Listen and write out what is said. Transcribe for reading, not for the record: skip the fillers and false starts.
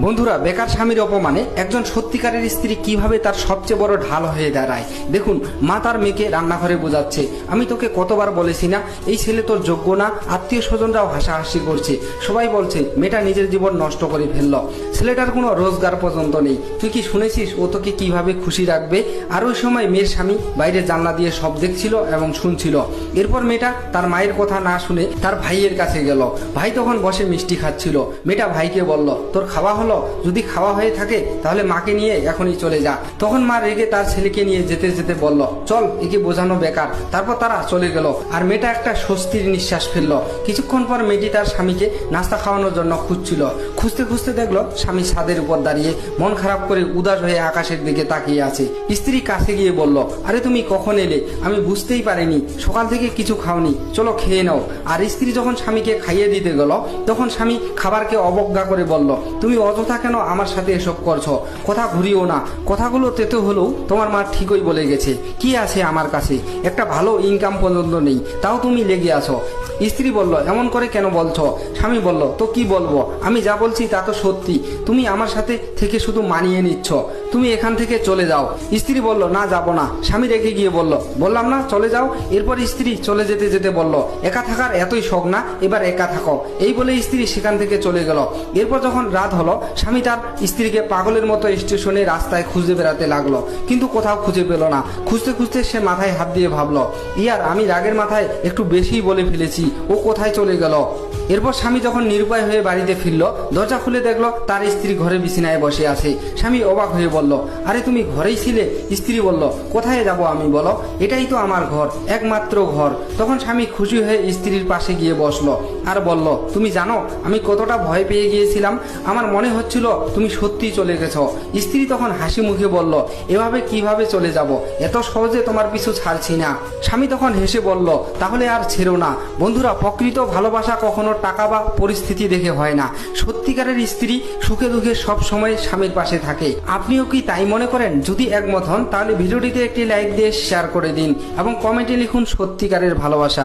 বন্ধুরা, বেকার স্বামীর অপমানে একজন সত্যিকারের স্ত্রী কিভাবে তার সবচেয়ে বড় ঢাল হয়ে দাঁড়ায়। দেখুন, মা তার মেয়েকে রান্নাঘরে বোঝাচ্ছে, আমি তোকে কতবার বলেছি না এই ছেলে তোর যোগ্য না। আত্মীয় স্বজনরাও হাসাহাসি করছে, সবাই বলছে মেয়েটা নিজের জীবন নষ্ট করে ফেললো, ছেলেটার কোনো রোজগার পর্যন্ত নেই। তুই কি শুনেছিস ও তোকে কিভাবে খুশি রাখবে? আর ওই সময় মেয়ের স্বামী বাইরে জানলা দিয়ে সব দেখছিল এবং শুনছিল। এরপর মেয়েটা তার মায়ের কথা না শুনে তার ভাইয়ের কাছে গেল। ভাই তখন বসে মিষ্টি খাচ্ছিল। মেয়েটা ভাইকে বলল, তোর খাওয়া হলো? যদি খাওয়া হয়ে থাকে তাহলে মাকে নিয়ে এখনই চলে যা। তখন মা রেগে তার ছেলেকে নিয়ে যেতে যেতে বলল, চল, একে বোঝানো বেকার। তারপর তারা চলে গেল আর মেয়েটা একটা স্বস্তির নিঃশ্বাস ফেলল। কিছুক্ষণ পর মেয়েটি তার স্বামীকে নাস্তা খাওয়ানোর জন্য খুঁজছিল। খুঁজতে খুঁজতে দেখলো স্বামী ছাদের উপর দাঁড়িয়ে মন খারাপ করে উদাস হয়ে আকাশের দিকে তাকিয়ে আছে। স্ত্রী কাছে গিয়ে বলল, আরে তুমি কখন এলে? আমি বুঝতেই পারিনি, সকাল থেকে কিছু খাওনি, চলো খেয়ে নাও। আর স্ত্রী যখন স্বামীকে খাইয়ে দিতে গেল তখন স্বামী খাবারকে অবজ্ঞা করে বলল, তুমি অযথা কেন আমার সাথে এসব করছো? কথা ঘুরিও না, কথাগুলো তেতো হলেও তোমার মা ঠিকই বলে গেছে। কি আছে আমার কাছে? একটা ভালো ইনকাম পর্যন্ত নেই, তাও তুমি লেগে আছো। স্ত্রী বলল, এমন করে কেন বলছো? স্বামী বলল, তো কি বলবো, আমি যা বলছি তা তো সত্যি। তুমি আমার সাথে থেকে শুধু মানিয়ে নিচ্ছ, তুমি এখান থেকে চলে যাও। স্ত্রী বলল, না, যাব না। স্বামী রেগে গিয়ে বলল, বললাম না চলে যাও। এরপর স্ত্রী চলে যেতে যেতে বলল, একা থাকার এতই শখ না, এবার একা থাকো। এই বলে স্ত্রী সেখান থেকে চলে গেল। এরপর যখন রাত হলো, স্বামী তার স্ত্রীকে পাগলের মতো স্টেশনে রাস্তায় খুঁজে বেড়াতে লাগলো, কিন্তু কোথাও খুঁজে পেল না। খুঁজতে খুঁজতে সে মাথায় হাত দিয়ে ভাবলো, ইয়ার, আমি রাগের মাথায় একটু বেশিই বলে ফেলেছি, ও কোথায় চলে গেল। এরপর স্বামী যখন নিরুপায় হয়ে বাড়িতে ফিরল, দরজা খুলে দেখলো তার স্ত্রী ঘরে বিছানায় বসে আছে। স্বামী অবাক হয়ে বলল, আরে তুমি ঘরেই ছিলে? স্ত্রী বলল, কোথায় যাব আমি, বলো? এটাই তো আমার ঘর, একমাত্র ঘর। তখন স্বামী খুশি হয়ে স্ত্রীর পাশে গিয়ে বসলো আর বলল, তুমি জানো আমি কতটা ভয় পেয়ে গিয়েছিলাম, আমার মনে হচ্ছিল তুমি সত্যিই চলে গেছো। স্ত্রী তখন হাসি মুখে বলল, এভাবে কিভাবে চলে যাব? এত সহজে তোমার পিছু ছাড়ছি না। স্বামী তখন হেসে বলল, তাহলে আর ছেড়ো না। বন্ধুরা, প্রকৃত ভালোবাসা কখনো টাকা বা পরিস্থিতি দেখে হয় না। সত্যিকারের স্ত্রী সুখে দুঃখে সব সময় স্বামীর পাশে থাকে। আপনিও কি তাই মনে করেন? যদি একমত হন তাহলে ভিডিওটিতে একটি লাইক দিয়ে শেয়ার করে দিন এবং কমেন্টে লিখুন সত্যিকারের ভালোবাসা।